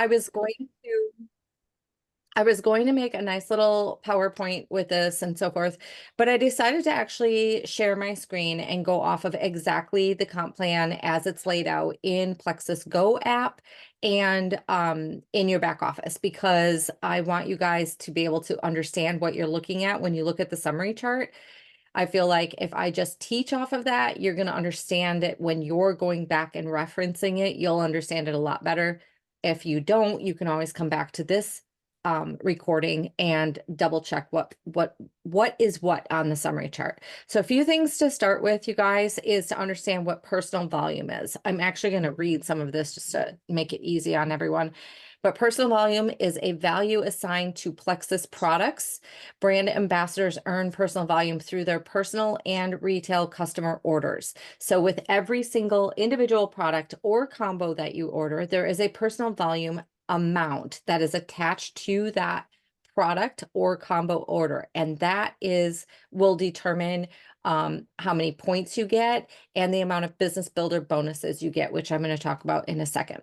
I was going to I was going to make a nice little PowerPoint with this and so forth, but I decided to actually share my screen and go off of exactly the comp plan as it's laid out in Plexus Go app and in your back office, because I want you guys to be able to understand what you're looking at when you look at the summary chart. I feel like if I just teach off of that, you're going to understand it when you're going back and referencing it. You'll understand it a lot better. If you don't, you can always come back to this recording and double check what is what on the summary chart. So a few things to start with, you guys, is to understand what personal volume is. I'm actually going to read some of this just to make it easy on everyone. But personal volume is a value assigned to Plexus products. Brand ambassadors earn personal volume through their personal and retail customer orders. So with every single individual product or combo that you order, there is a personal volume amount that is attached to that product or combo order. And that will determine how many points you get and the amount of business builder bonuses you get, which I'm going to talk about in a second.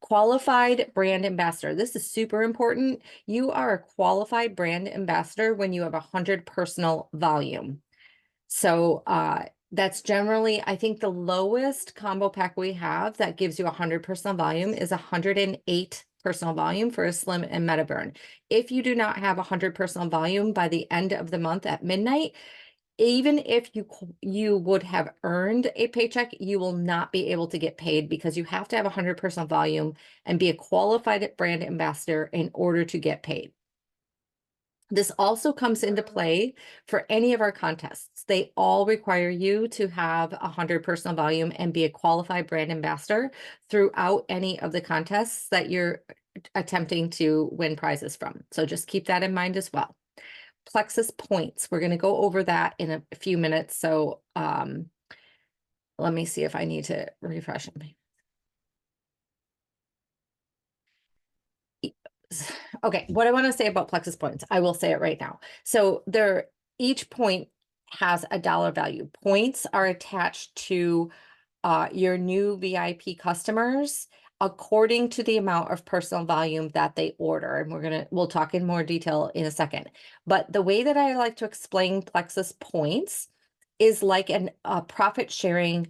Qualified brand ambassador. This is super important. You are a qualified brand ambassador when you have 100 personal volume. So that's generally, I think the lowest combo pack we have that gives you 100 personal volume is 108 personal volume for a Slim and MetaBurn. If you do not have 100 personal volume by the end of the month at midnight, even if you would have earned a paycheck, you will not be able to get paid, because you have to have 100 personal volume and be a qualified brand ambassador in order to get paid. This also comes into play for any of our contests. They all require you to have 100 personal volume and be a qualified brand ambassador throughout any of the contests that you're attempting to win prizes from. So just keep that in mind as well. Plexus points. We're going to go over that in a few minutes. So let me see if I need to refresh them. Okay, what I want to say about Plexus points, I will say it right now. So each point has a dollar value. Points are attached to your new VIP customers according to the amount of personal volume that they order. And we'll talk in more detail in a second. But the way that I like to explain Plexus points is like a profit sharing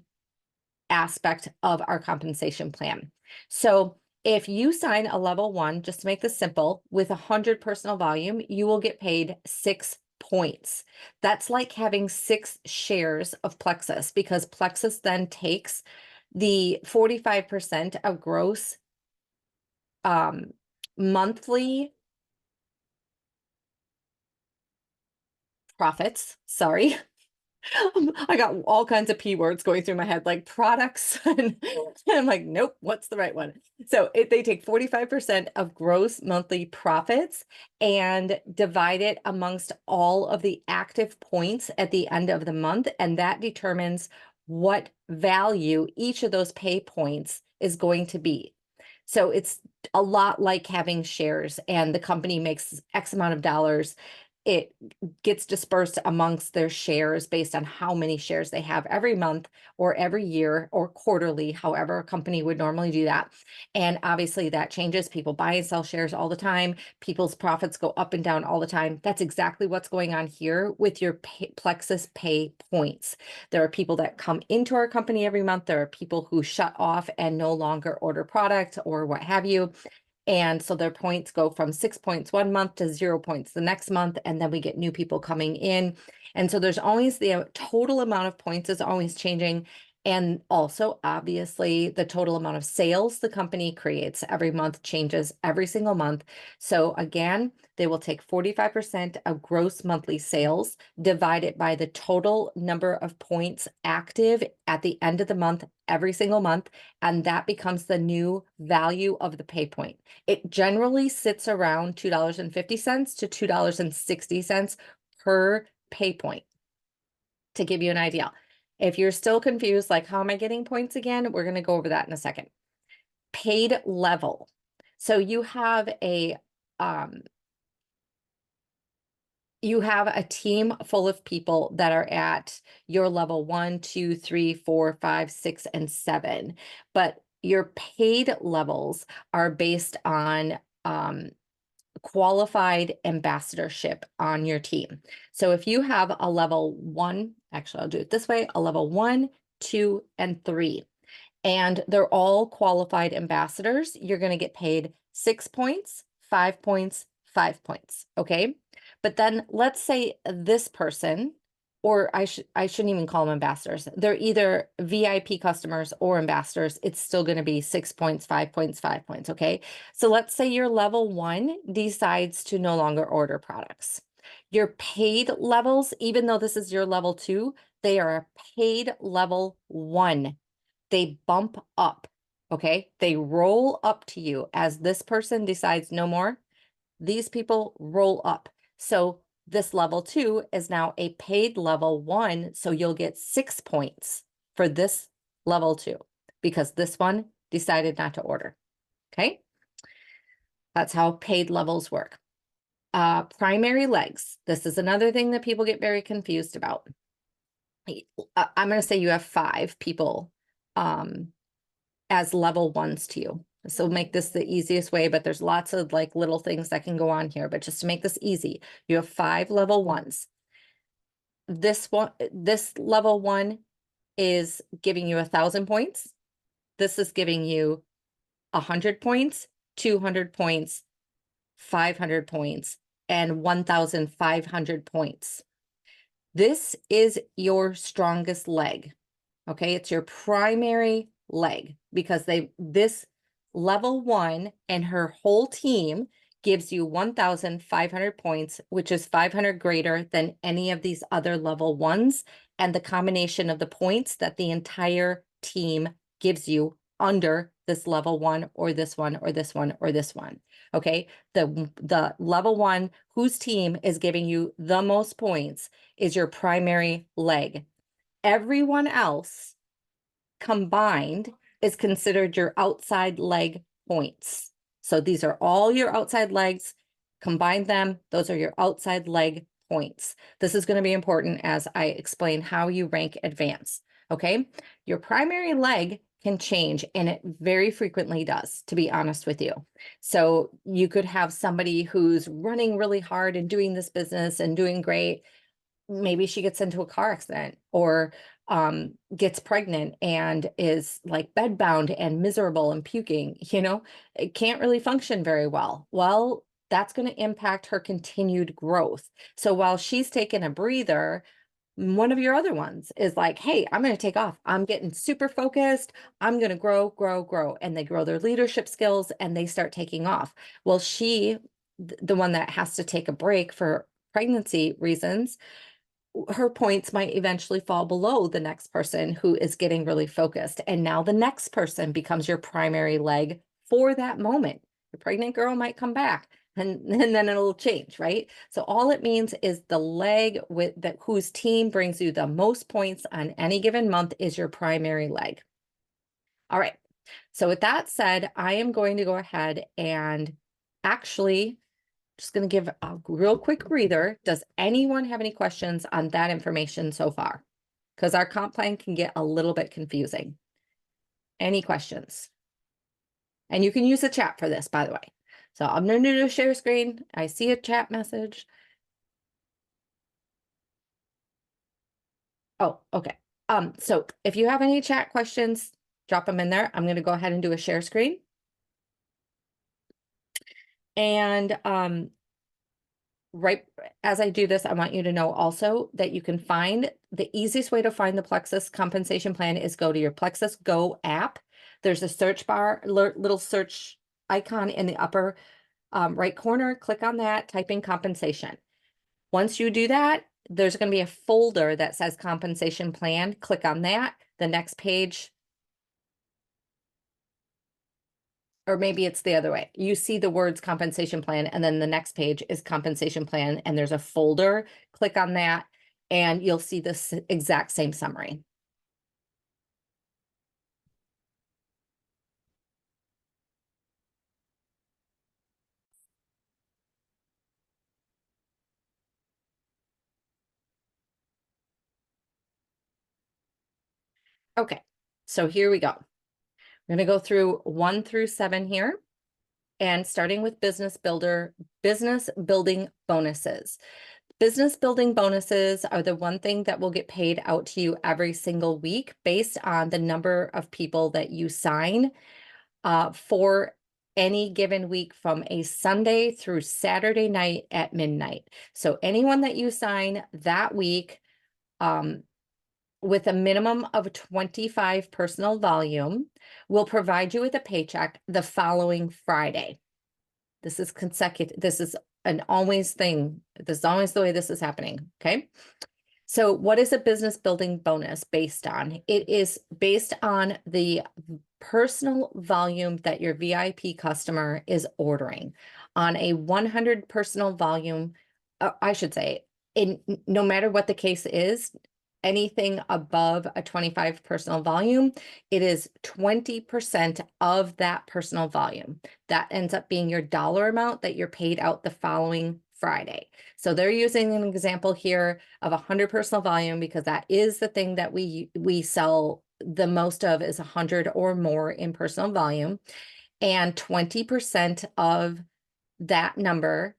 aspect of our compensation plan. So if you sign a level 1, just to make this simple, with 100 personal volume, you will get paid 6 points. That's like having 6 shares of Plexus, because Plexus then takes the 45% of gross monthly profits. Sorry. I got all kinds of P words going through my head, like products. And I'm like, nope, what's the right one? So they take 45% of gross monthly profits and divide it amongst all of the active points at the end of the month. And that determines what value each of those pay points is going to be. So it's a lot like having shares, and the company makes X amount of dollars. It gets dispersed amongst their shares based on how many shares they have every month or every year or quarterly, however a company would normally do that. And obviously that changes. People buy and sell shares all the time. People's profits go up and down all the time. That's exactly what's going on here with your Plexus pay points. There are people that come into our company every month. There are people who shut off and no longer order product or what have you. And so their points go from 6 points one month to 0 points the next month. And then we get new people coming in. And so there's always the total amount of points is always changing. And also, obviously, the total amount of sales the company creates every month changes every single month. So again, they will take 45% of gross monthly sales, divide it by the total number of points active at the end of the month, every single month, and that becomes the new value of the pay point. It generally sits around $2.50 to $2.60 per pay point, to give you an idea. If you're still confused, like, how am I getting points again? We're going to go over that in a second. Paid level. So you have a team full of people that are at your level 1, 2, 3, 4, 5, 6, and 7. But your paid levels are based on qualified ambassadorship on your team. So if you have a level 1, actually, I'll do it this way, a level 1, 2, and 3, and they're all qualified ambassadors, you're going to get paid 6 points, 5 points, 5 points. Okay. But then let's say this person, or I shouldn't even call them ambassadors. They're either VIP customers or ambassadors. It's still going to be 6 points, 5 points, 5 points. Okay. So let's say your level 1 decides to no longer order products. Your paid levels, even though this is your level 2, they are a paid level 1. They bump up. Okay. They roll up to you as this person decides no more. These people roll up. So this level 2 is now a paid level 1. So you'll get 6 points for this level 2 because this one decided not to order. Okay. That's how paid levels work. Primary legs. This is another thing that people get very confused about. I'm going to say you have 5 people as level 1s to you. So make this the easiest way, but there's lots of like little things that can go on here, but just to make this easy, you have 5 level 1s. This level 1 is giving you 1,000 points. This is giving you 100 points, 200 points, 500 points, and 1,500 points. This is your strongest leg. Okay, it's your primary leg because this level 1 and her whole team gives you 1,500 points, which is 500 greater than any of these other level 1s, and the combination of the points that the entire team gives you under this level 1 or this one or this one or this one. Okay, the level 1 whose team is giving you the most points is your primary leg. Everyone else combined is considered your outside leg points. So these are all your outside legs. Combine them. Those are your outside leg points. This is going to be important as I explain how you rank advance. Okay. Your primary leg can change, and it very frequently does, to be honest with you. So you could have somebody who's running really hard and doing this business and doing great. Maybe she gets into a car accident or gets pregnant and is like bedbound and miserable and puking, it can't really function very well. Well, that's going to impact her continued growth. So while she's taking a breather, one of your other ones is like, hey, I'm going to take off. I'm getting super focused. I'm going to grow, grow, grow. And they grow their leadership skills and they start taking off. Well, the one that has to take a break for pregnancy reasons, her points might eventually fall below the next person who is getting really focused. And now the next person becomes your primary leg for that moment. Your pregnant girl might come back and then it'll change, right? So all it means is the leg whose team brings you the most points on any given month is your primary leg. All right. So with that said, I am going to go ahead and actually just going to give a real quick breather. Does anyone have any questions on that information so far? Because our comp plan can get a little bit confusing. Any questions? And you can use the chat for this, by the way. So I'm going to do a share screen. I see a chat message. Oh, okay. So if you have any chat questions, drop them in there. I'm going to go ahead and do a share screen. And right as I do this, I want you to know also that you can find the easiest way to find the Plexus compensation plan is go to your Plexus Go app. There's a search bar, little search icon in the upper right corner. Click on that, type in compensation. Once you do that, there's going to be a folder that says compensation plan. Click on that. The next page, or maybe it's the other way. You see the words compensation plan, and then the next page is compensation plan, and there's a folder. Click on that, and you'll see this exact same summary. Okay, so here we go. I'm going to go through 1 through 7 here. And starting with business building bonuses. Business building bonuses are the one thing that will get paid out to you every single week based on the number of people that you sign for any given week from a Sunday through Saturday night at midnight. So anyone that you sign that week, with a minimum of 25 personal volume, will provide you with a paycheck the following Friday. This is consecutive. This is an always thing. This is always the way this is happening. Okay. So what is a business building bonus based on? It is based on the personal volume that your VIP customer is ordering. On a 100 personal volume, I should say, no matter what the case is, anything above a 25 personal volume, it is 20% of that personal volume. That ends up being your dollar amount that you're paid out the following Friday. So they're using an example here of 100 personal volume because that is the thing that we sell the most of, is 100 or more in personal volume. And 20% of that number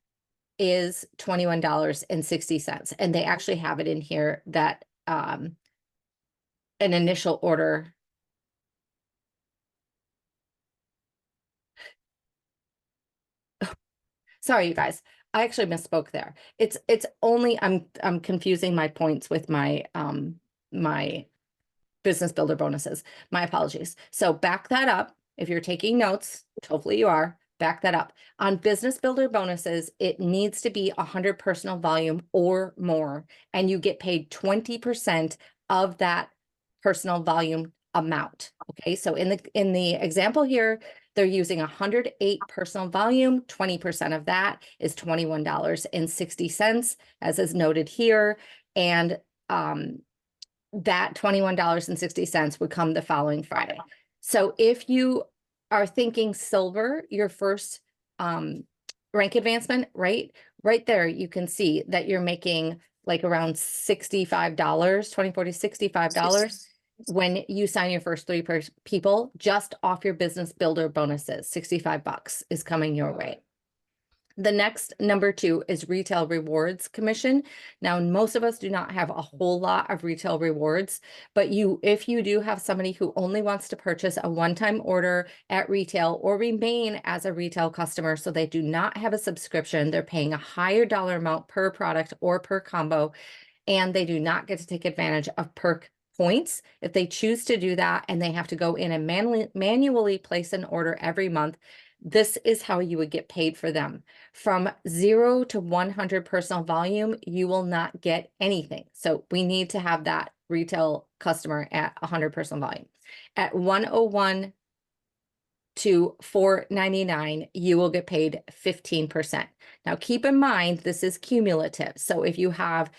is $21.60. And they actually have it in here that an initial order. Sorry, you guys. I actually misspoke there. It's only I'm confusing my points with my my business builder bonuses. My apologies. So back that up. If you're taking notes, which hopefully you are, back that up. On business builder bonuses, it needs to be 100 personal volume or more, and you get paid 20% of that personal volume amount. Okay, so in the example here, they're using 108 personal volume. 20% of that is $21.60, as is noted here, and that $21.60 would come the following Friday. So if you are thinking silver, your first rank advancement, right there, you can see that you're making like around $65, $20, $40, $65 when you sign your first 3 people just off your business builder bonuses. 65 bucks is coming your way. The next, number 2, is retail rewards commission. Now, most of us do not have a whole lot of retail rewards, but if you do have somebody who only wants to purchase a one-time order at retail or remain as a retail customer, so they do not have a subscription, they're paying a higher dollar amount per product or per combo, and they do not get to take advantage of perk points. If they choose to do that and they have to go in and manually place an order every month, this is how you would get paid for them. From 0 to 100 personal volume, you will not get anything. So we need to have that retail customer at 100 personal volume. At 101 to 499, you will get paid 15%. Now keep in mind, this is cumulative. So if you have,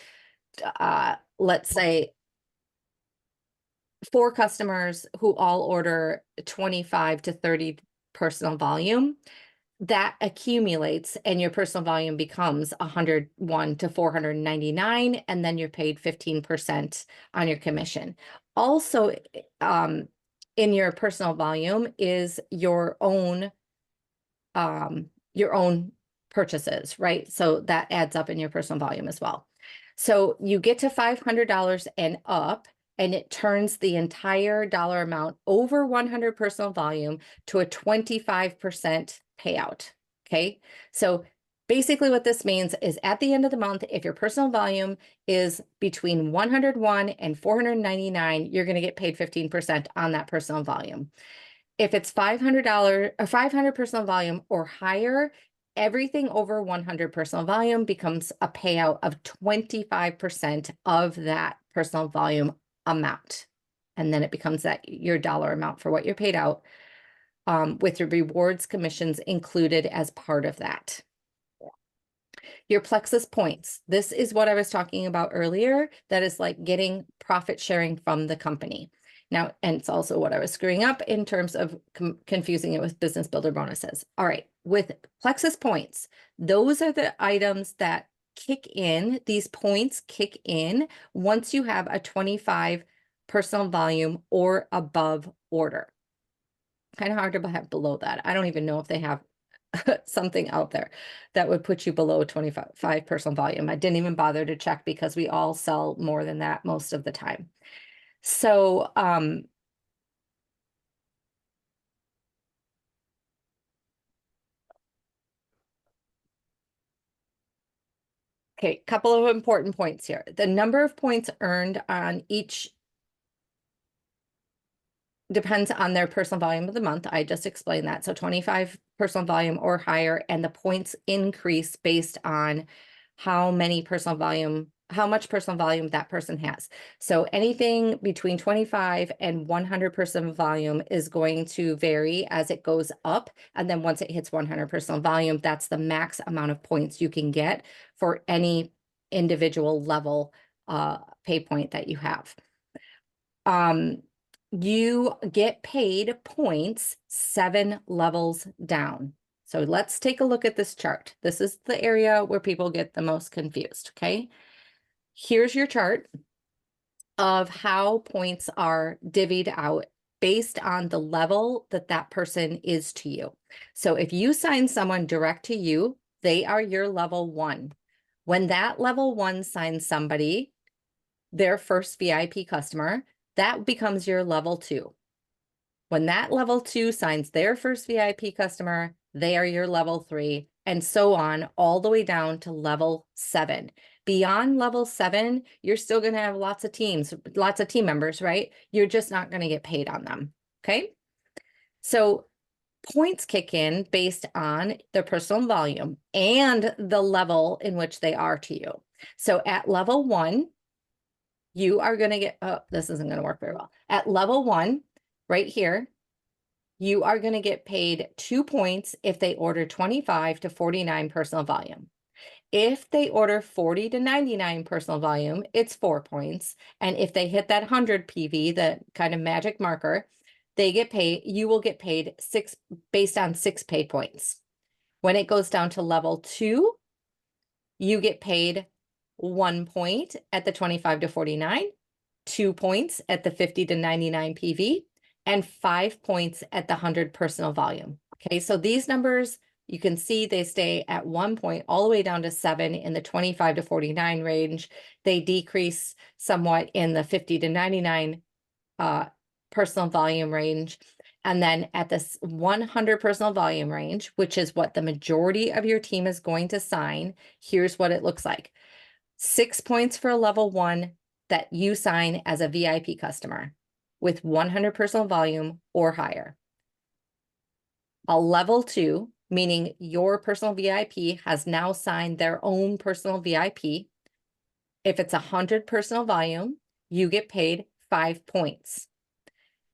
let's say, 4 customers who all order 25 to 30 personal volume, that accumulates and your personal volume becomes 101 to 499, and then you're paid 15% on your commission. Also, in your personal volume is your own purchases, right? So that adds up in your personal volume as well. So you get to $500 and up, and it turns the entire dollar amount over 100 personal volume to a 25% payout. Okay. So basically what this means is at the end of the month, if your personal volume is between 101 and 499, you're going to get paid 15% on that personal volume. If it's $500 or 500 personal volume or higher, everything over 100 personal volume becomes a payout of 25% of that personal volume amount. And then it becomes your dollar amount for what you're paid out, with your rewards commissions included as part of that. Your Plexus points. This is what I was talking about earlier. That is like getting profit sharing from the company. Now, and it's also what I was screwing up in terms of confusing it with business builder bonuses. All right, with Plexus points, those are the items that kick in. These points kick in once you have a 25 personal volume or above order. kind of hard to have below that. I don't even know if they have something out there that would put you below 25 personal volume. I didn't even bother to check because we all sell more than that most of the time. So, okay, couple of important points here. The number of points earned on each depends on their personal volume of the month. I just explained that. So 25 personal volume or higher, and the points increase based on how much personal volume that person has. So anything between 25 and 100 personal volume is going to vary as it goes up. And then once it hits 100 personal volume, that's the max amount of points you can get for any individual level pay point that you have. You get paid points 7 levels down. So let's take a look at this chart. This is the area where people get the most confused, okay? Here's your chart of how points are divvied out based on the level that that person is to you. So if you sign someone direct to you, they are your level 1. When that level 1 signs somebody, their first VIP customer, that becomes your level 2. When that level 2 signs their first VIP customer, they are your level 3, and so on, all the way down to level 7. Beyond level 7, you're still going to have lots of team members, right? You're just not going to get paid on them. Okay. So points kick in based on their personal volume and the level in which they are to you. So at level 1, you are going to get, oh, this isn't going to work very well. At level 1, right here, you are going to get paid 2 points if they order 25 to 49 personal volume. If they order 40 to 99 personal volume, it's 4 points. And if they hit that 100 PV, the kind of magic marker, you will get paid 6 based on 6 pay points. When it goes down to level 2, you get paid 1 point at the 25 to 49, 2 points at the 50 to 99 PV, and 5 points at the 100 personal volume. Okay, so these numbers, you can see they stay at 1 point all the way down to 7 in the 25 to 49 range. They decrease somewhat in the 50 to 99 personal volume range. And then at this 100 personal volume range, which is what the majority of your team is going to sign, here's what it looks like. 6 points for a level 1 that you sign as a VIP customer with 100 personal volume or higher. A level 2, meaning your personal VIP has now signed their own personal VIP. If it's 100 personal volume, you get paid 5 points.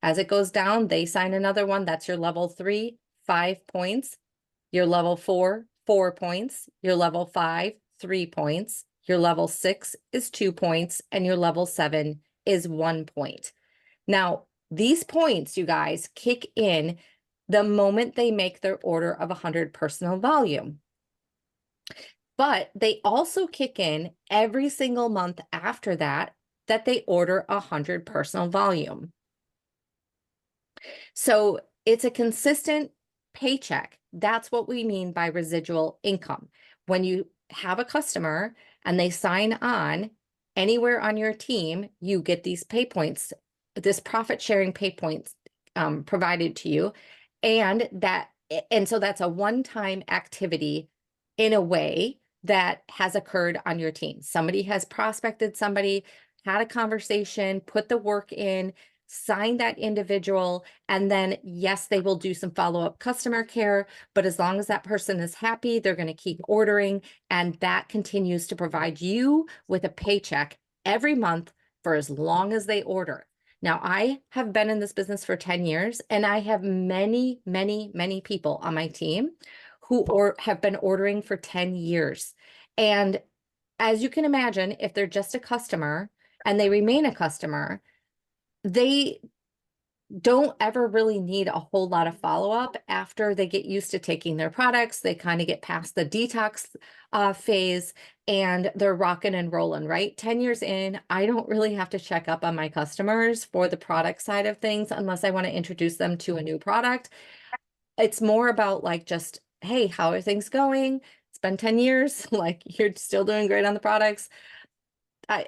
As it goes down, they sign another one. That's your level 3, 5 points. Your level 4, 4 points. Your level 5, 3 points. Your level 6 is 2 points, and your level 7 is 1 point. Now, these points, you guys, kick in the moment they make their order of 100 personal volume. But they also kick in every single month after that they order 100 personal volume. So it's a consistent paycheck. That's what we mean by residual income. When you have a customer and they sign on anywhere on your team, you get these pay points, this profit sharing pay points provided to you. And so that's a one-time activity in a way that has occurred on your team. Somebody has prospected somebody, had a conversation, put the work in, sign that individual, and then yes, they will do some follow-up customer care, but as long as that person is happy, they're going to keep ordering, and that continues to provide you with a paycheck every month for as long as they order. Now, I have been in this business for 10 years, and I have many, many, many people on my team who have been ordering for 10 years. And as you can imagine, if they're just a customer and they remain a customer, they don't ever really need a whole lot of follow-up after they get used to taking their products. They kind of get past the detox phase and they're rocking and rolling, right? 10 years in, I don't really have to check up on my customers for the product side of things unless I want to introduce them to a new product. It's more about like just, hey, how are things going? It's been 10 years, like you're still doing great on the products.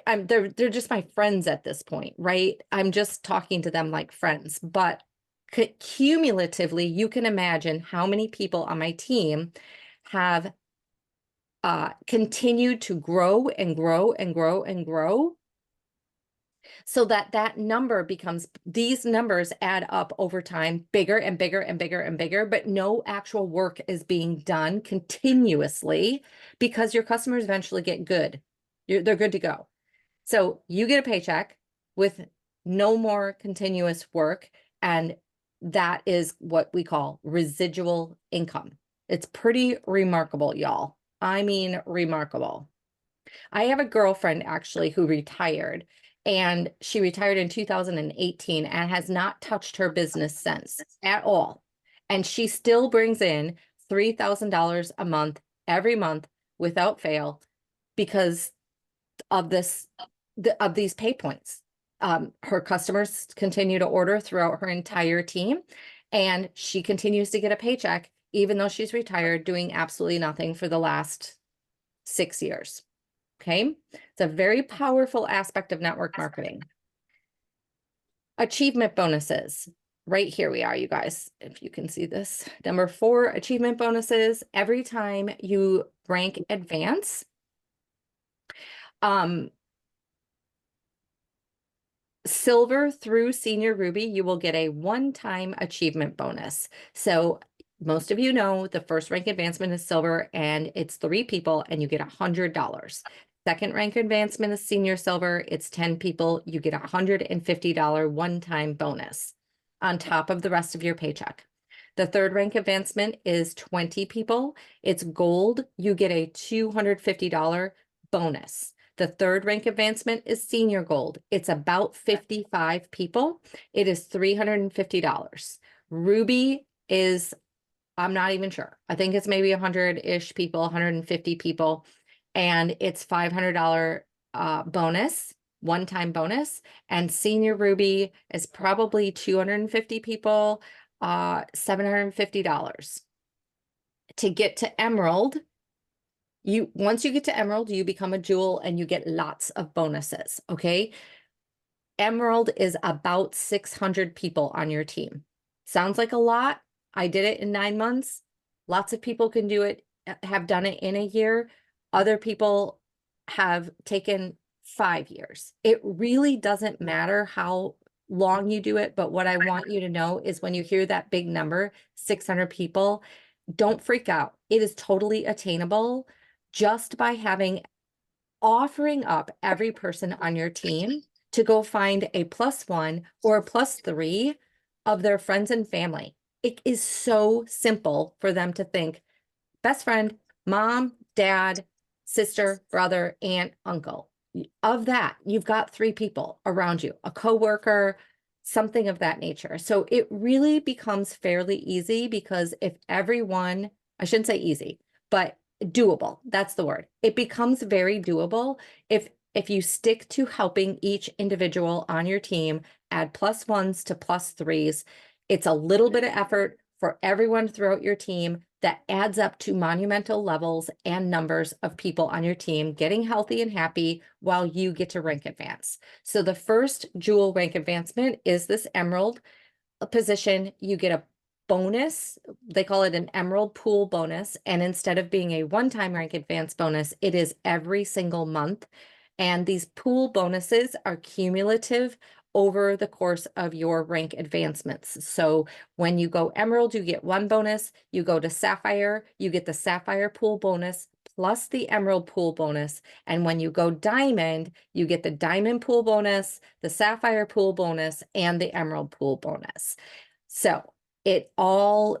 They're just my friends at this point, right? I'm just talking to them like friends, but cumulatively, you can imagine how many people on my team have continued to grow and grow and grow and grow, so that that number becomes, these numbers add up over time, bigger and bigger and bigger and bigger, but no actual work is being done continuously because your customers eventually get good. They're good to go. So you get a paycheck with no more continuous work, and that is what we call residual income. It's pretty remarkable, y'all. I mean, remarkable. I have a girlfriend actually who retired, and she retired in 2018 and has not touched her business since at all. And she still brings in $3,000 a month every month without fail because of this of these pay points. Her customers continue to order throughout her entire team, and she continues to get a paycheck even though she's retired, doing absolutely nothing for the last 6 years. Okay, it's a very powerful aspect of network marketing. Achievement bonuses. Right here we are, you guys, if you can see this. Number 4, achievement bonuses. Every time you rank advance, silver through senior ruby, you will get a one-time achievement bonus. So most of you know the first rank advancement is silver and it's 3 people and you get $100. Second rank advancement is senior silver. It's 10 people. You get $150 one-time bonus on top of the rest of your paycheck. The third rank advancement is 20 people. It's gold. You get a $250 bonus. The third rank advancement is senior gold. It's about 55 people. It is $350. Ruby is, I'm not even sure. I think it's maybe 100-ish people, 150 people. And it's $500 bonus, one-time bonus. And senior ruby is probably 250 people, $750. To get to emerald, once you get to emerald, you become a jewel and you get lots of bonuses. Okay. Emerald is about 600 people on your team. Sounds like a lot. I did it in 9 months. Lots of people can do it, have done it in a year. Other people have taken 5 years. It really doesn't matter how long you do it. But what I want you to know is when you hear that big number, 600 people, don't freak out. It is totally attainable just by offering up every person on your team to go find a +1 or a +3 of their friends and family. It is so simple for them to think best friend, mom, dad, sister, brother, aunt, uncle. Of that, you've got 3 people around you, a coworker, something of that nature. So it really becomes fairly easy because if everyone, I shouldn't say easy, but doable, that's the word. It becomes very doable if you stick to helping each individual on your team add +1s to +3s. It's a little bit of effort for everyone throughout your team that adds up to monumental levels and numbers of people on your team getting healthy and happy while you get to rank advance. So the first jewel rank advancement is this emerald position. You get a bonus. They call it an emerald pool bonus. And instead of being a one-time rank advance bonus, it is every single month. And these pool bonuses are cumulative over the course of your rank advancements. So when you go emerald, you get 1 bonus. You go to sapphire, you get the sapphire pool bonus plus the emerald pool bonus. And when you go diamond, you get the diamond pool bonus, the sapphire pool bonus, and the emerald pool bonus. So it all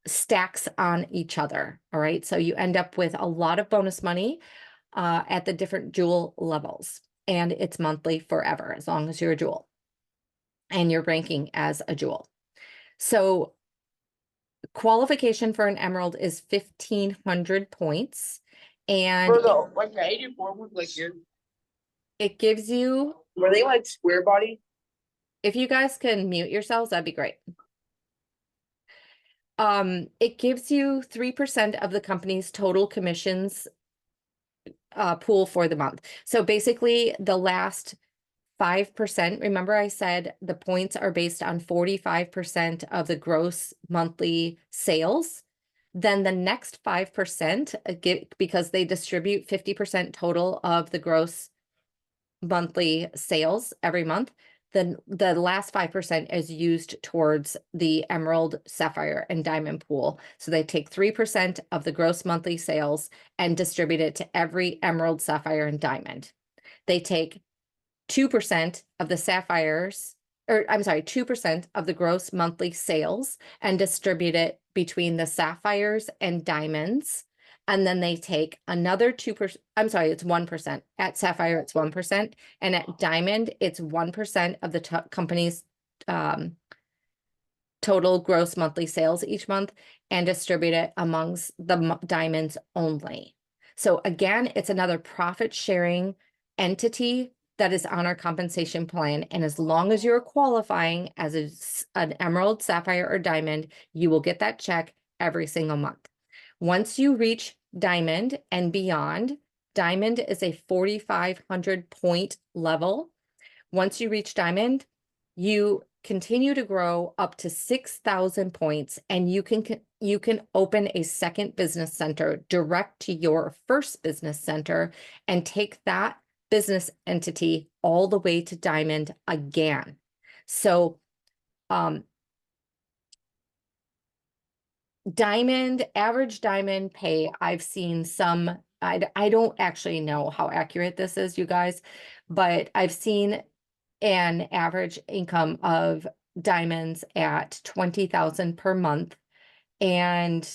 stacks on each other. All right. So you end up with a lot of bonus money at the different jewel levels. And it's monthly forever, as long as you're a jewel. and you're ranking as a jewel. So qualification for an emerald is 1,500 points, and For the like the 84 ones, like your it gives you, were they like square body? if you guys can mute yourselves, that'd be great. It gives you 3% of the company's total commissions pool for the month. So basically the last 5%, remember I said the points are based on 45% of the gross monthly sales. Then the next 5% because they distribute 50% total of the gross monthly sales every month. Then the last 5% is used towards the emerald, sapphire, and diamond pool. So they take 3% of the gross monthly sales and distribute it to every emerald, sapphire, and diamond. They take 2% of the sapphires, or I'm sorry, 2% of the gross monthly sales and distribute it between the sapphires and diamonds. And then they take another 2%, I'm sorry, it's 1%. At sapphire, it's 1%. And at diamond, it's 1% of the company's total gross monthly sales each month and distribute it amongst the diamonds only. So again, it's another profit sharing entity that is on our compensation plan. And as long as you're qualifying as an emerald, sapphire, or diamond, you will get that check every single month. Once you reach diamond and beyond, diamond is a 4,500 point level. Once you reach diamond, you continue to grow up to 6,000 points, and you can open a second business center direct to your first business center and take that business entity all the way to diamond again. So average diamond pay, I've seen some, I don't actually know how accurate this is, you guys, but I've seen an average income of diamonds at 20,000 per month. And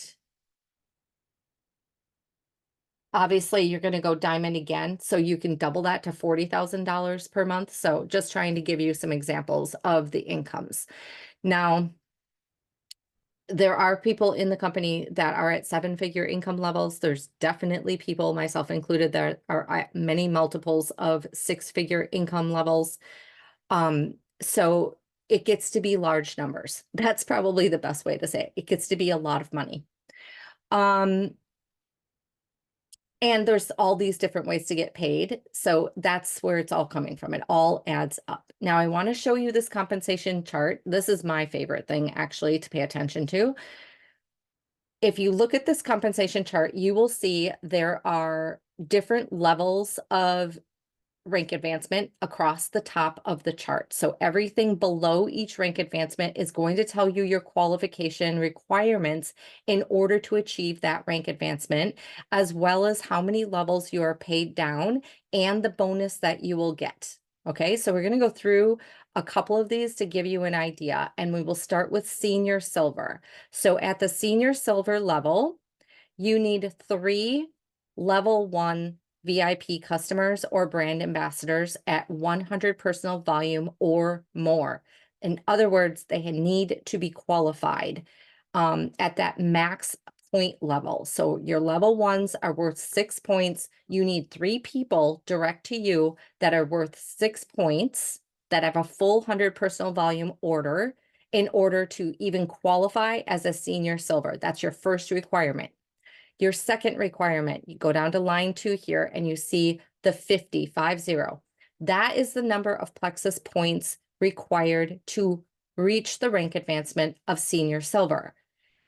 obviously you're going to go diamond again, so you can double that to $40,000 per month. So just trying to give you some examples of the incomes. Now, there are people in the company that are at 7-figure income levels. There's definitely people, myself included, that are at many multiples of 6-figure income levels. So it gets to be large numbers. That's probably the best way to say it. It gets to be a lot of money. And there's all these different ways to get paid. So that's where it's all coming from. It all adds up. Now I want to show you this compensation chart. This is my favorite thing actually to pay attention to. If you look at this compensation chart, you will see there are different levels of rank advancement across the top of the chart. So everything below each rank advancement is going to tell you your qualification requirements in order to achieve that rank advancement, as well as how many levels you are paid down and the bonus that you will get. Okay, so we're going to go through a couple of these to give you an idea, and we will start with senior silver. So at the senior silver level, you need 3 level 1 VIP customers or brand ambassadors at 100 personal volume or more. In other words, they need to be qualified at that max point level. So your level 1s are worth 6 points. You need 3 people direct to you that are worth 6 points that have a full 100 personal volume order in order to even qualify as a senior silver. That's your first requirement. Your second requirement, you go down to line 2 here and you see the 50. That is the number of Plexus points required to reach the rank advancement of senior silver.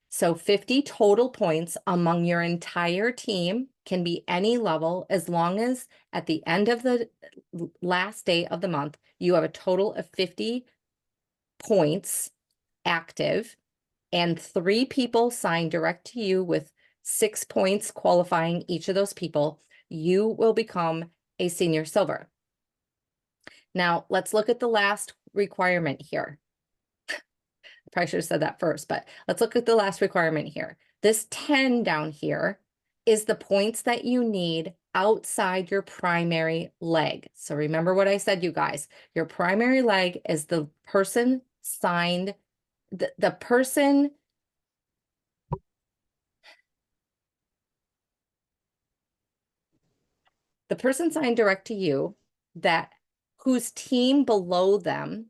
So 50 total points among your entire team, can be any level, as long as at the end of the last day of the month, you have a total of 50 points active and 3 people signed direct to you with 6 points qualifying each of those people, you will become a senior silver. Now, let's look at the last requirement here. I probably should have said that first, but let's look at the last requirement here. This 10 down here is the points that you need outside your primary leg. So remember what I said, you guys, your primary leg is the person signed, the person signed direct to you that whose team below them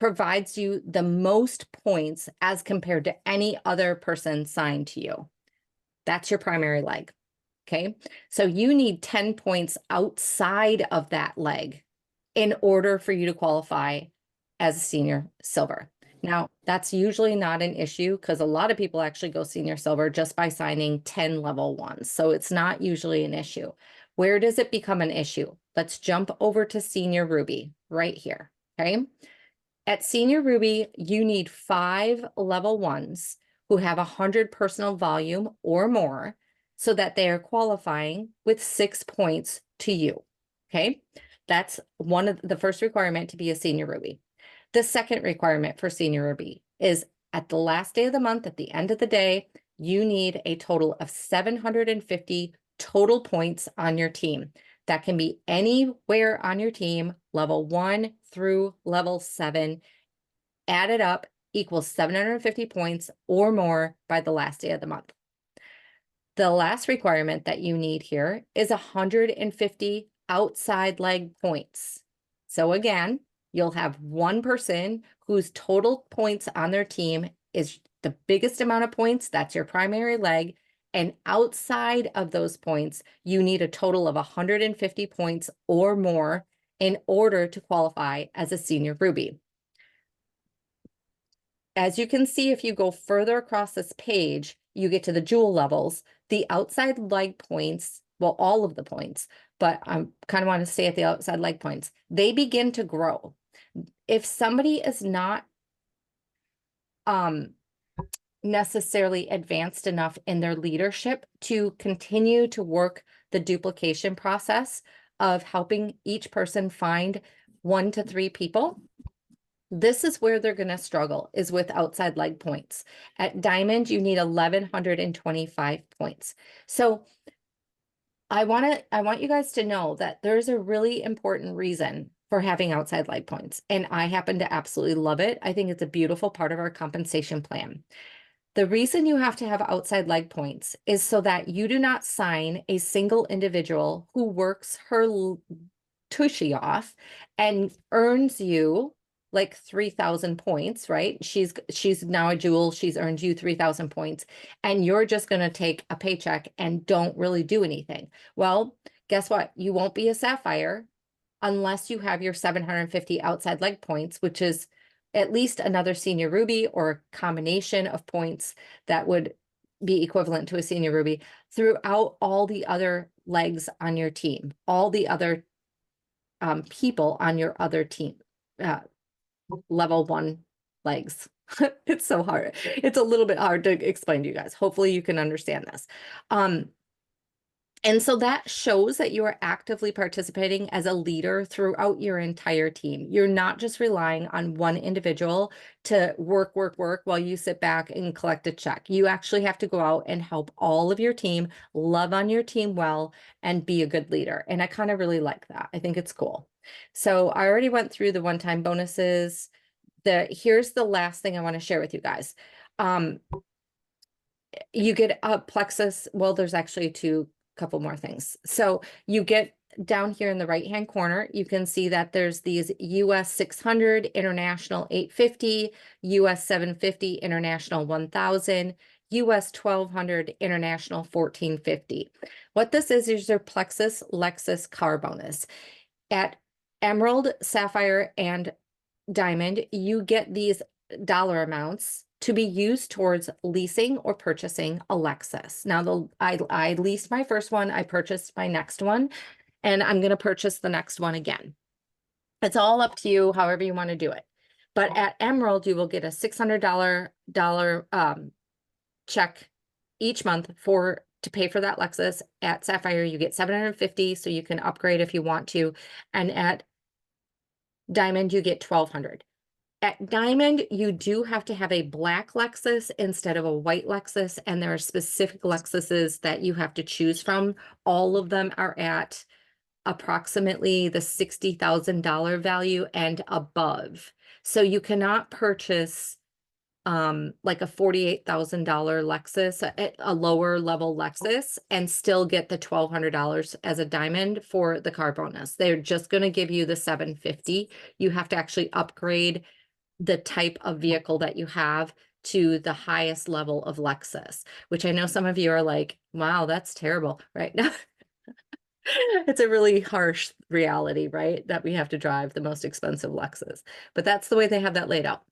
provides you the most points as compared to any other person signed to you. That's your primary leg. Okay. So you need 10 points outside of that leg in order for you to qualify as a senior silver. Now, that's usually not an issue because a lot of people actually go senior silver just by signing 10 level ones. So it's not usually an issue. Where does it become an issue? Let's jump over to senior ruby right here. Okay. At senior ruby, you need 5 level ones who have 100 personal volume or more so that they are qualifying with 6 points to you. Okay. That's one of the first requirement to be a senior ruby. The second requirement for senior ruby is at the last day of the month, at the end of the day, you need a total of 750 total points on your team. That can be anywhere on your team, level 1 through level 7, added up equals 750 points or more by the last day of the month. The last requirement that you need here is 150 outside leg points. So again, you'll have one person whose total points on their team is the biggest amount of points. That's your primary leg. And outside of those points, you need a total of 150 points or more in order to qualify as a senior ruby. As you can see, if you go further across this page, you get to the jewel levels, the outside leg points, well, all of the points, but I kind of want to stay at the outside leg points. They begin to grow. If somebody is not necessarily advanced enough in their leadership to continue to work the duplication process of helping each person find 1 to 3 people, this is where they're going to struggle, is with outside leg points. At diamond, you need 1,125 points. So I want you guys to know that there's a really important reason for having outside leg points. And I happen to absolutely love it. I think it's a beautiful part of our compensation plan. The reason you have to have outside leg points is so that you do not sign a single individual who works her tushy off and earns you like 3,000 points, right? She's now a jewel. She's earned you 3,000 points and you're just going to take a paycheck and don't really do anything. Well, guess what? You won't be a sapphire unless you have your 750 outside leg points, which is at least another senior ruby or a combination of points that would be equivalent to a senior ruby throughout all the other legs on your team, all the other people on your other team, level 1 legs. It's so hard. It's a little bit hard to explain to you guys. Hopefully you can understand this. And so that shows that you are actively participating as a leader throughout your entire team. You're not just relying on one individual to work while you sit back and collect a check. You actually have to go out and help all of your team, love on your team well, and be a good leader. And I kind of really like that. I think it's cool. So I already went through the one-time bonuses. Here's the last thing I want to share with you guys. You get a plexus. Well, there's actually couple more things. So you get down here in the right-hand corner, you can see that there's these US 600, International 850, US 750, International 1000, US 1200, International 1450. What this is your Plexus Lexus car bonus. At Emerald, Sapphire, and Diamond, you get these dollar amounts to be used towards leasing or purchasing a Lexus. Now, I leased my first one, I purchased my next one, and I'm going to purchase the next one again. It's all up to you, however you want to do it. But at Emerald, you will get a $600 check each month to pay for that Lexus. At Sapphire, you get 750, so you can upgrade if you want to. And at Diamond, you get 1,200. At Diamond, you do have to have a black Lexus instead of a white Lexus, and there are specific Lexuses that you have to choose from. All of them are at approximately the $60,000 value and above. So you cannot purchase like a $48,000 Lexus, a lower level Lexus, and still get the $1,200 as a Diamond for the car bonus. They're just going to give you the $750. You have to actually upgrade the type of vehicle that you have to the highest level of Lexus, which I know some of you are like, wow, that's terrible right now. It's a really harsh reality, right? That we have to drive the most expensive Lexus, but that's the way they have that laid out.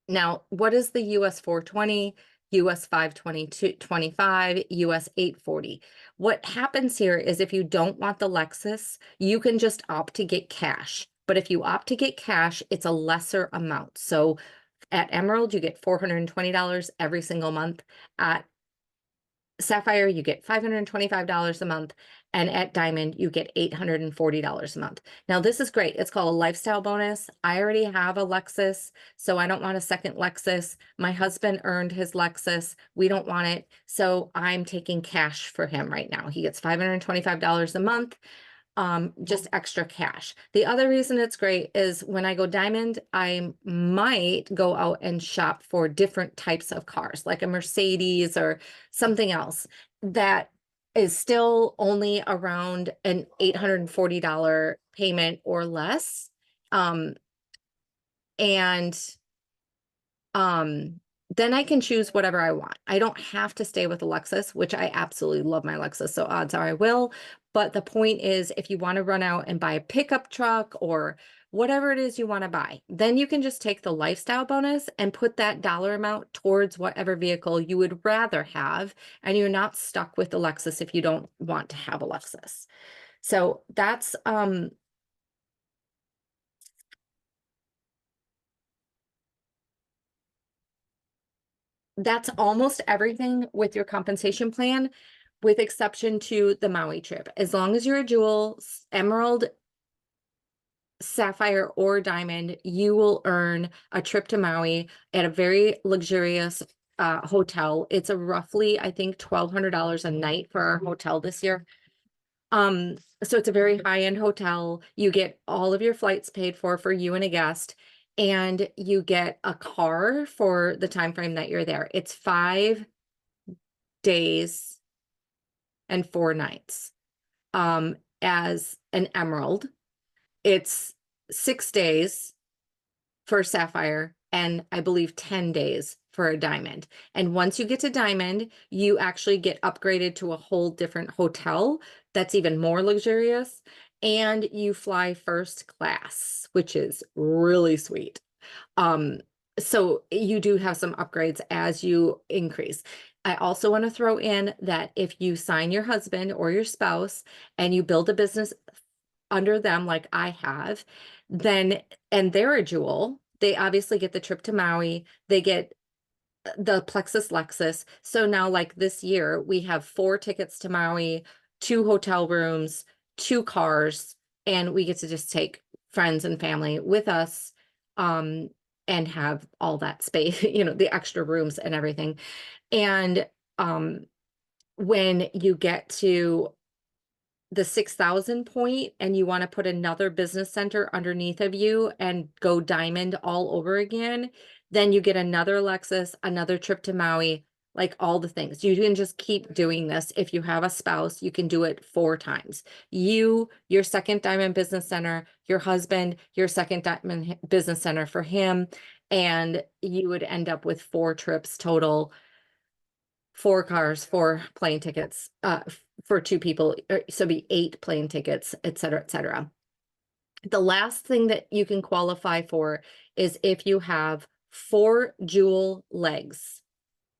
Now, what is the US 420, US 522.25, US 840? What happens here is if you don't want the Lexus, you can just opt to get cash. But if you opt to get cash, it's a lesser amount. So at Emerald, you get $420 every single month. At Sapphire, you get $525 a month, and at Diamond, you get $840 a month. Now, this is great. It's called a lifestyle bonus. I already have a Lexus, so I don't want a second Lexus. My husband earned his Lexus. We don't want it, so I'm taking cash for him right now. He gets $525 a month. Just extra cash. The other reason it's great is when I go Diamond, I might go out and shop for different types of cars, like a Mercedes or something else that is still only around an $840 payment or less. And then I can choose whatever I want. I don't have to stay with a Lexus, which I absolutely love my Lexus, so odds are I will. But the point is, if you want to run out and buy a pickup truck or whatever it is you want to buy, then you can just take the lifestyle bonus and put that dollar amount towards whatever vehicle you would rather have, and you're not stuck with the Lexus if you don't want to have a Lexus. So that's almost everything with your compensation plan, with exception to the Maui trip. As long as you're a Jewel, Emerald, Sapphire, or Diamond, you will earn a trip to Maui at a very luxurious hotel. It's a roughly, I think, $1,200 a night for our hotel this year. So it's a very high-end hotel. You get all of your flights paid for you and a guest, and you get a car for the time frame that you're there. It's 5 days and 4 nights. As an Emerald, it's 6 days for Sapphire, and I believe 10 days for a Diamond. And once you get to Diamond, you actually get upgraded to a whole different hotel that's even more luxurious, and you fly first class, which is really sweet. So you do have some upgrades as you increase. I also want to throw in that if you sign your husband or your spouse and you build a business under them like I have, then, and they're a Jewel, they obviously get the trip to Maui, they get the Plexus Lexus. So now, like this year, we have 4 tickets to Maui, 2 hotel rooms, 2 cars, and we get to just take friends and family with us, and have all that space, the extra rooms and everything. And when you get to the 6,000 point and you want to put another business center underneath of you and go Diamond all over again, then you get another Lexus, another trip to Maui, like all the things. You can just keep doing this. If you have a spouse, you can do it 4 times. Your second Diamond Business Center, your husband, your second Diamond Business Center for him, and you would end up with 4 trips total, 4 cars, 4 plane tickets, for 2 people. So be 8 plane tickets, et cetera, et cetera. The last thing that you can qualify for is if you have 4 Jewel legs.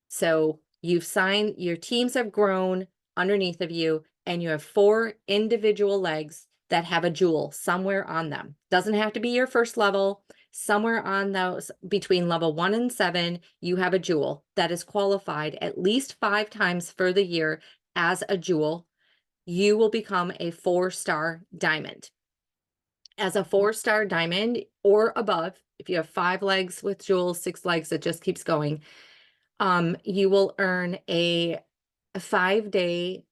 So you've signed, your teams have grown underneath of you, and you have 4 individual legs that have a Jewel somewhere on them. Doesn't have to be your first level. Somewhere on those between level 1 and 7, you have a Jewel that is qualified at least 5 times for the year as a Jewel. You will become a 4-star Diamond. as a 4-star diamond or above, if you have 5 legs with jewels, 6 legs, it just keeps going. You will earn a 5-day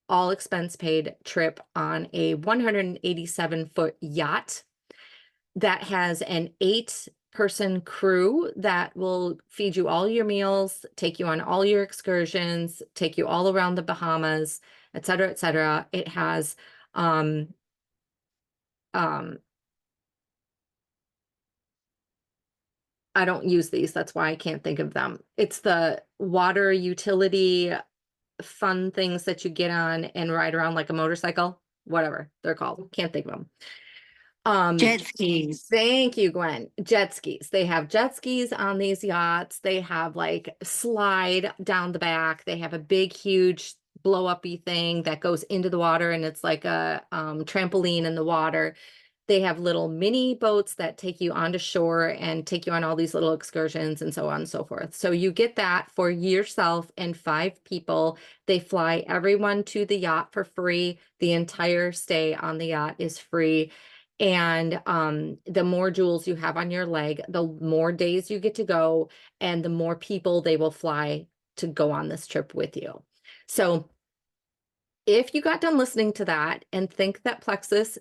all expense paid trip on a 187-foot yacht that has an 8-person crew that will feed you all your meals, take you on all your excursions, take you all around the Bahamas, et cetera, et cetera. It has, I don't use these, that's why I can't think of them. It's the water utility fun things that you get on and ride around like a motorcycle, whatever they're called. Can't think of them. Jet skis. Thank you, Gwen. Jet skis. They have jet skis on these yachts. They have like slide down the back. They have a big, huge blow up-y thing that goes into the water, and it's like a trampoline in the water. They have little mini boats that take you onto shore and take you on all these little excursions and so on and so forth. So you get that for yourself and 5 people. They fly everyone to the yacht for free. The entire stay on the yacht is free. And the more jewels you have on your leg, the more days you get to go, and the more people they will fly to go on this trip with you. So if you got done listening to that and think that Plexus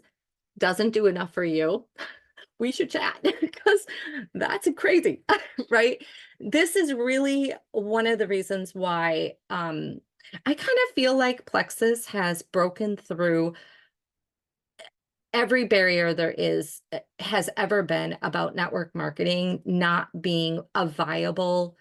doesn't do enough for you, we should chat because that's crazy, right? This is really one of the reasons why I kind of feel like Plexus has broken through every barrier there is has ever been about network marketing not being a viable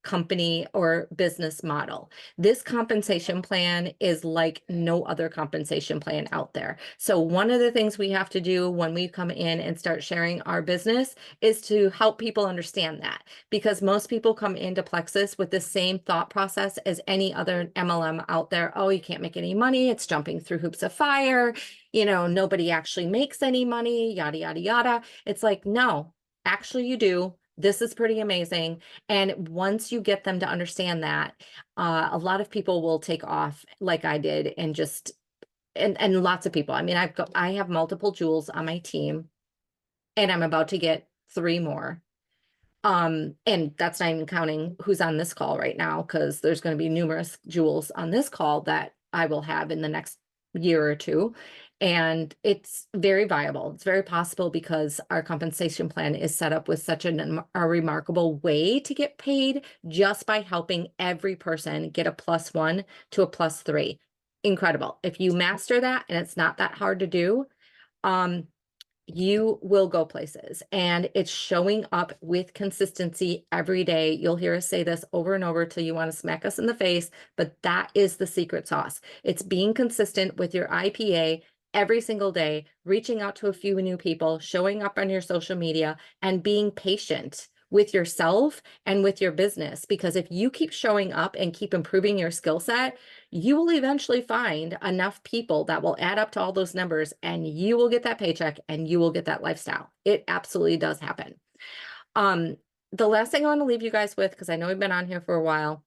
company or business model. This compensation plan is like no other compensation plan out there. So one of the things we have to do when we come in and start sharing our business is to help people understand that, because most people come into Plexus with the same thought process as any other MLM out there. Oh, you can't make any money. It's jumping through hoops of fire. You know, nobody actually makes any money, yada, yada, yada. It's like, no, actually you do. This is pretty amazing. And once you get them to understand that, a lot of people will take off like I did and just, and lots of people. I mean, I have multiple jewels on my team, and I'm about to get 3 more. And that's not even counting who's on this call right now, because there's going to be numerous jewels on this call that I will have in the next year or 2. And it's very viable. It's very possible because our compensation plan is set up with such a remarkable way to get paid just by helping every person get a +1 to a +3. Incredible. If you master that, and it's not that hard to do, you will go places, and it's showing up with consistency every day. You'll hear us say this over and over till you want to smack us in the face, but that is the secret sauce. It's being consistent with your IPA every single day, reaching out to a few new people, showing up on your social media, and being patient with yourself and with your business. Because if you keep showing up and keep improving your skill set, you will eventually find enough people that will add up to all those numbers, and you will get that paycheck and you will get that lifestyle. It absolutely does happen. The last thing I want to leave you guys with, because I know we've been on here for a while,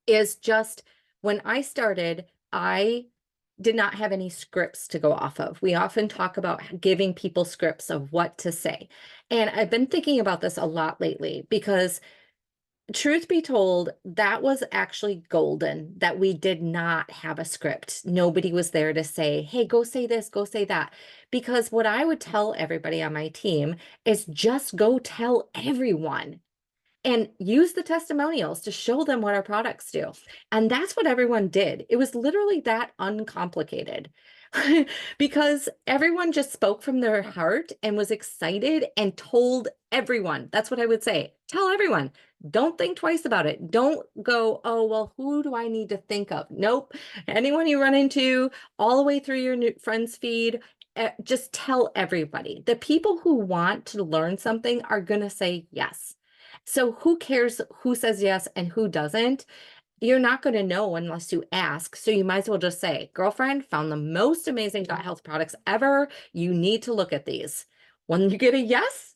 is just when I started, I did not have any scripts to go off of. We often talk about giving people scripts of what to say. And I've been thinking about this a lot lately, because truth be told, that was actually golden that we did not have a script. Nobody was there to say, hey, go say this, go say that. Because what I would tell everybody on my team is just go tell everyone and use the testimonials to show them what our products do. And that's what everyone did. It was literally that uncomplicated. Because everyone just spoke from their heart and was excited and told everyone. That's what I would say. Tell everyone. Don't think twice about it. Don't go, oh, well, who do I need to think of? Nope. Anyone you run into all the way through your new friends feed, just tell everybody. The people who want to learn something are going to say yes. So who cares who says yes and who doesn't? You're not going to know unless you ask. So you might as well just say, girlfriend, found the most amazing gut health products ever. You need to look at these. When you get a yes,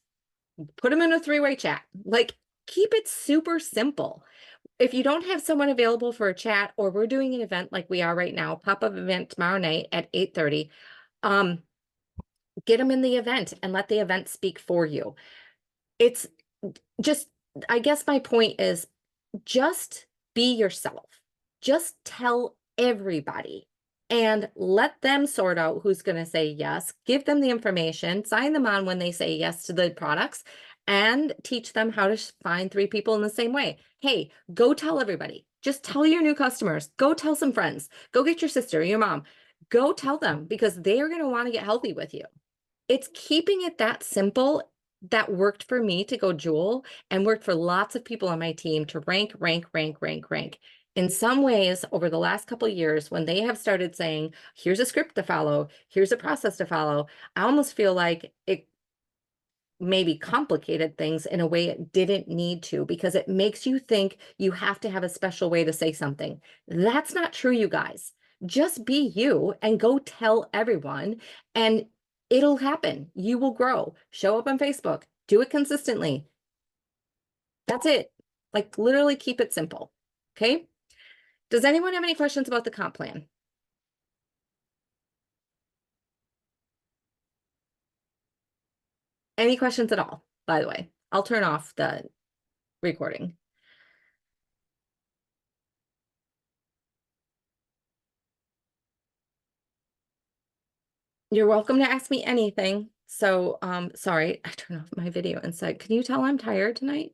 put them in a 3-way chat. Like, keep it super simple. If you don't have someone available for a chat, or we're doing an event like we are right now, pop-up event tomorrow night at 8:30, get them in the event and let the event speak for you. It's just, I guess my point is just be yourself. Just tell everybody and let them sort out who's going to say yes, give them the information, sign them on when they say yes to the products, and teach them how to find 3 people in the same way. Hey, go tell everybody. Just tell your new customers. Go tell some friends. Go get your sister, your mom. Go tell them because they are going to want to get healthy with you. It's keeping it that simple that worked for me to go Jewel and worked for lots of people on my team to rank. In some ways, over the last couple of years, when they have started saying, here's a script to follow, here's a process to follow, I almost feel like it maybe complicated things in a way it didn't need to, because it makes you think you have to have a special way to say something. That's not true, you guys. Just be you and go tell everyone, and it'll happen. You will grow. Show up on Facebook. Do it consistently. That's it. Like, literally keep it simple. Okay? Does anyone have any questions about the comp plan? Any questions at all, by the way? I'll turn off the recording. You're welcome to ask me anything. So, sorry, I turned off my video and said, can you tell I'm tired tonight?